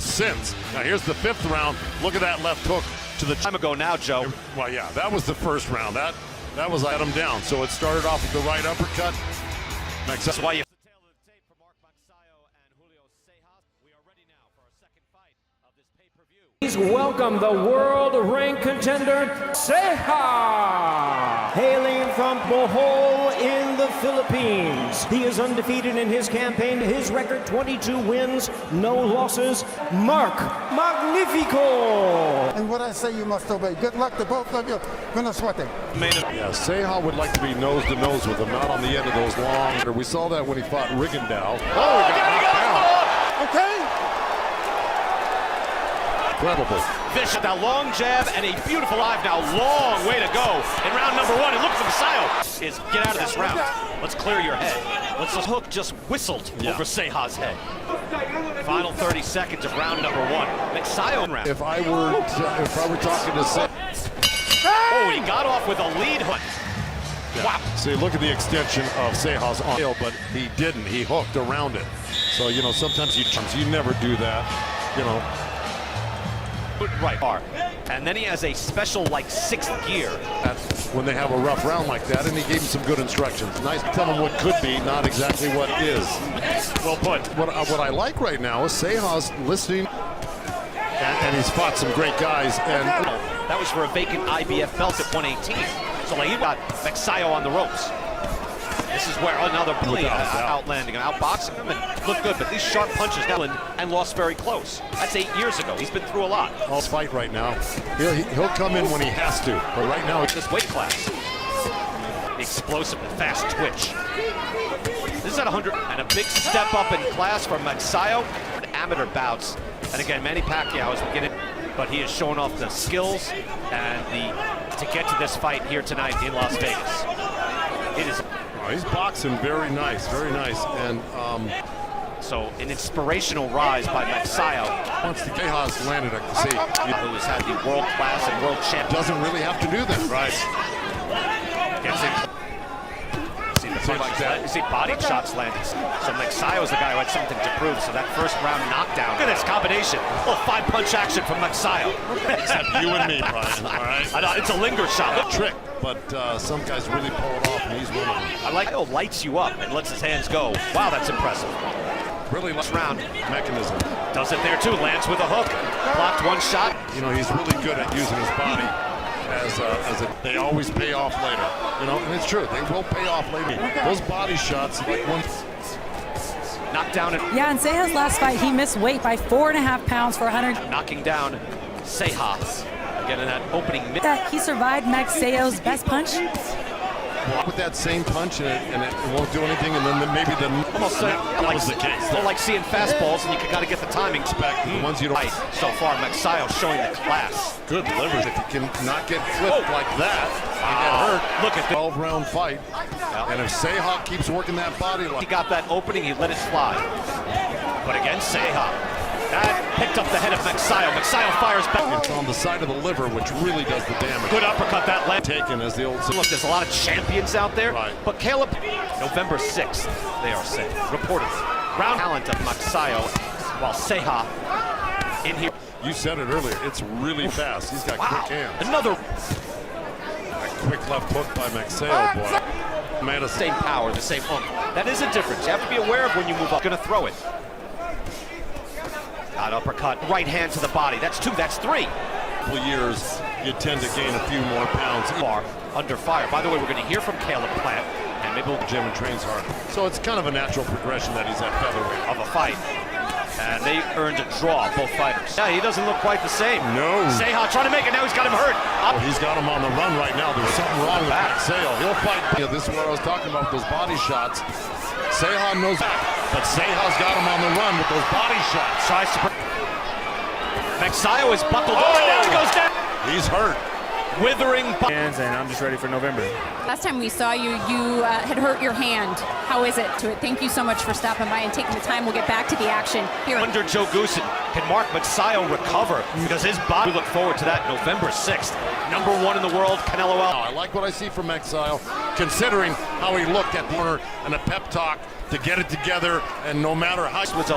since. Now here's the 5th round. Look at that left hook to the time ago now, Joe. Well, yeah, that was the 1st round. That was let him down. So it started off with the right uppercut. That's why you. The tail of the tape for Mark Magnifico and Julio Ceja. We are ready now for our 2nd fight of this pay-per-view. Please welcome the world-ranked contender, Ceja, hailing from Bohol in the Philippines. He is undefeated in his campaign. His record 22 wins, no losses. Mark Magnifico. And what I say you must obey. Good luck to both of you. Gonna sweat it. Yeah, Ceja would like to be nose to nose with him, not on the end of those long. We saw that when he fought Rigondeaux. Oh, he got knocked down. Okay. Incredible. Vicious, now long jab and a beautiful dive. Now long way to go in round number 1. And look for Magsayo is get out of this round. Let's clear your head. Let's just hook just whistled over Ceja's head. Final 30 seconds of round number 1. Magsayo in round. If I were talking to Ceja. Oh, he got off with a lead hook. Yeah. Wow. See, look at the extension of Ceja's arm, but he didn't. He hooked around it. So, you know, sometimes you never do that, you know. Right. And then he has a special, like, 6th gear. When they have a rough round like that, and he gave him some good instructions. Nice to tell him what could be, not exactly what is. Well put. What I like right now is Ceja's listening, and he's fought some great guys. And that was for a vacant IBF belt at 118. So like, he got Magsayo on the ropes. This is where another play outlanding and outboxing him and looked good, but these sharp punches now and lost very close. That's 8 years ago. He's been through a lot. I'll fight right now. He'll come in when he has to, but right now it's this weight class. The explosive and fast twitch. This is at 100 and a big step up in class for Magsayo. Amateur bouts, and again, Manny Pacquiao is beginning, but he has shown off the skills and to get to this fight here tonight in Las Vegas. It is. He's boxing very nice, and so an inspirational rise by Magsayo. Once the Ceja's landed, I can see who has had the world class and world champ. Doesn't really have to do that. Right. Gets in. You see body shots landing. So Magsayo's the guy who had something to prove. So that 1st round knockdown. Look at this combination. A little 5-punch action from Magsayo. Except you and me, Brian. All right. I know, it's a linger shot. Trick, but some guys really pull it off, and he's one of them. I like how it lights you up and lets his hands go. Wow, that's impressive. Really last round mechanism. Does it there too. Lands with a hook. Blocked 1 shot. You know, he's really good at using his body. They always pay off later, you know, and it's true, they will pay off later. Those body shots, like one knocked down. Yeah, in Ceja's last fight, he missed weight by 4.5 pounds for 100. Knocking down Ceja again in that opening. He survived Magsayo's best punch. With that same punch, and it won't do anything, and then maybe almost that was the case. I like seeing fastballs, and you got to get the timing. The ones you don't. So far, Magsayo showing the class. Good livers. If you can not get flipped like that, you get hurt. Look at the 12-round fight. And if Ceja keeps working that body like he got that opening, he let it fly. But again, Ceja. That picked up the head of Magsayo. Magsayo fires back. It's on the side of the liver, which really does the damage. Good uppercut that land. Taken as the old. Look, there's a lot of champions out there. Right. But Caleb, November 6th, they are saying, reported. Round talent of Magsayo, while Ceja in here. You said it earlier. It's really fast. He's got quick hands. Another quick left hook by Magsayo, boy. Man, the same power, the same hook. That is a difference. You have to be aware of when you move up. Going to throw it. Got uppercut, right hand to the body. That's 2, that's 3. Couple years, you tend to gain a few more pounds. Far under fire. By the way, we're going to hear from Caleb Plant, and maybe we'll gym and trains hard. So it's kind of a natural progression that he's at featherweight. Of a fight. And they earned a draw, both fighters. Yeah, he doesn't look quite the same. No. Ceja trying to make it, now he's got him hurt. Well, he's got him on the run right now. There's something wrong with Magsayo. He'll fight. This is what I was talking about with those body shots. Ceja knows that, but Ceja's got him on the run with those body shots. Tries to... Magsayo is buckled up, and now he goes down. He's hurt. Withering hands, and I'm just ready for November. Last time we saw you, you had hurt your hand. How is it? Thank you so much for stopping by and taking the time. We'll get back to the action here. Under Joe Goosen. Can Mark Magnifico recover? Because his body, we look forward to that November 6th. #1 in the world, Canelo Alvarez. I like what I see from Magsayo, considering how he looked at the corner and a pep talk to get it together, and no matter how Was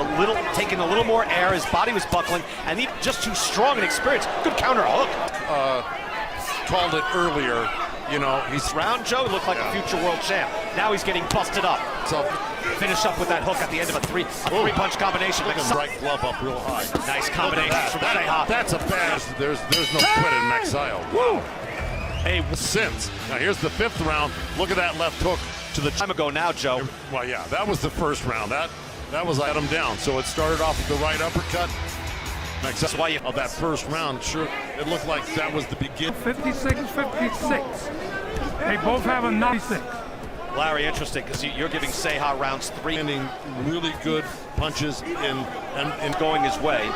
taking a little more air, his body was buckling, and he just too strong and experienced. Good counter hook. called it earlier, you know, he's Round Joe looked like a future world champ. Now he's getting busted up. so Finish up with that hook at the end of a three-punch combination. looking right glove up real high. Nice combination from Ceja. That's a bad. There's no quit in Magsayo. Woo! Hey, since now here's the 5th round. Look at that left hook to the Time ago now, Joe. Well, yeah, that was the 1st round. That was let him down. So it started off with the right uppercut. That's why Of that 1st round, sure, it looked like that was the beginning. 56-56. They both have a 96. Larry, interesting because you're giving Ceja rounds 3 Landing really good punches and going his way.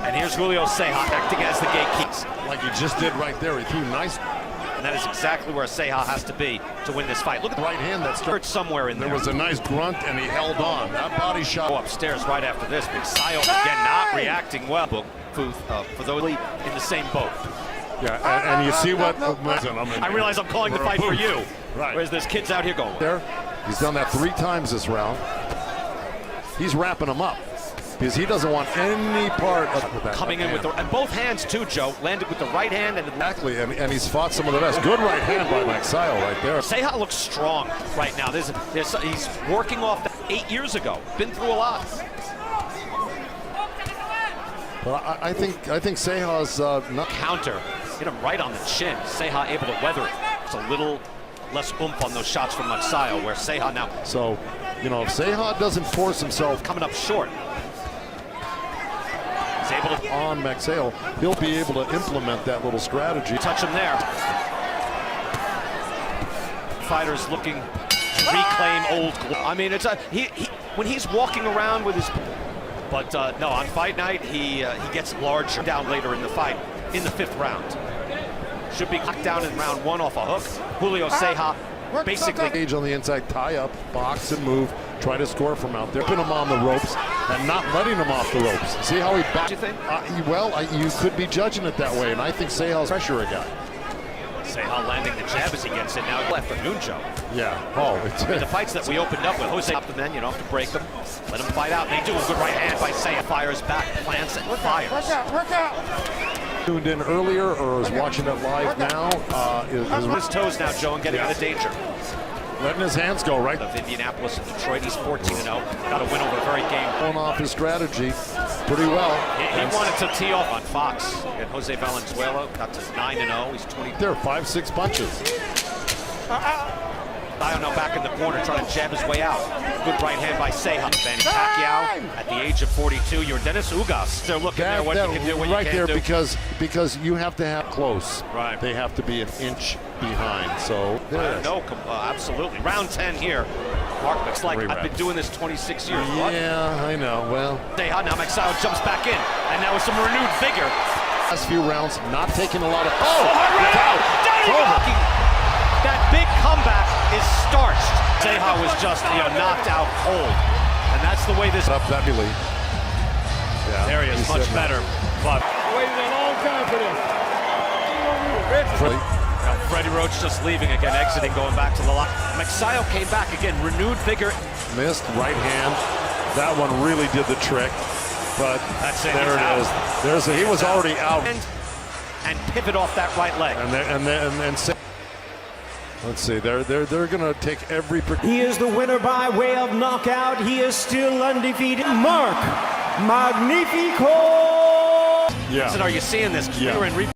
And here's Julio Ceja acting as the gatekeepers. like he just did right there. He threw nice And that is exactly where Ceja has to be to win this fight. Look at the right hand that hurt somewhere in there. There was a nice grunt and he held on. That body shot. Go upstairs right after this. Magsayo again not reacting well. For those in the same boat. Yeah, and you see what I realize I'm calling the fight for you. Right. Whereas there's kids out here going. There, he's done that 3 times this round. He's wrapping him up because he doesn't want any part of that. Coming in with and both hands too, Joe. Landed with the right hand and the Exactly, and he's fought some of the best. Good right hand by Magsayo right there. Ceja looks strong right now. He's working off that 8 years ago. Been through a lot. But I think Ceja's not Counter. Hit him right on the chin. Ceja able to weather it. It's a little less oomph on those shots from Magsayo, where Ceja now so. You know, if Ceja doesn't force himself coming up short. He's able to on Magsayo, he'll be able to implement that little strategy. touch him there. Fighters looking to reclaim old. I mean, it's when he's walking around with his. But no, on fight night he gets larger down later in the fight in the 5th round. Should be knocked down in round 1 off a hook. Julio Ceja basically Age on the inside, tie up, box and move, try to score from out there. Putting him on the ropes and not letting him off the ropes. See how he back? Do you think? You could be judging it that way, and I think Ceja's pressure a guy. Ceja landing the jab as he gets it now. Left from Joe. Yeah. Oh, it's The fights that we opened up with, Jose stopped them then, you don't have to break them. Let them fight out. They do a good right hand by Ceja. Fires back, plants it, fires. Work out. tuned in earlier or is watching it live now. Is on his toes now, Joe, and getting out of danger. Letting his hands go right. Of Indianapolis and Detroit, he's 14-0. Got a win over a very game. Going off his strategy pretty well. He wanted to tee off on Fox. And Jose Valenzuela got to 9-0. He's 20. There, 5-6 punches. Ceja now back in the corner trying to jab his way out. Good right hand by Ceja. Manny Pacquiao at the age of 42. You're Dennis Ugas. They're looking there what you can do, what right you can't there do. because you have to have close. Right. They have to be an inch behind. So there. No, absolutely. Round 10 here. Mark looks like I've been doing this 26 years. What? Yeah, I know. Well, Ceja now Magsayo jumps back in, and now with some renewed vigor. last few rounds, not taking a lot of. That big comeback is starched. Ceja was just knocked out cold, and that's the way this. Up that really. Yeah, There he is, much better. But Waited a long time for this. now Freddie Roach just leaving again, exiting, going back to the lock. Magsayo came back again, renewed vigor. Missed right hand. That one really did the trick. But That's it. there it is. He was already out. And pivot off that right leg. Let's see. They're going to take every. He is the winner by way of knockout. He is still undefeated. Mark Magnifico. Yeah. Are you seeing this? Yeah.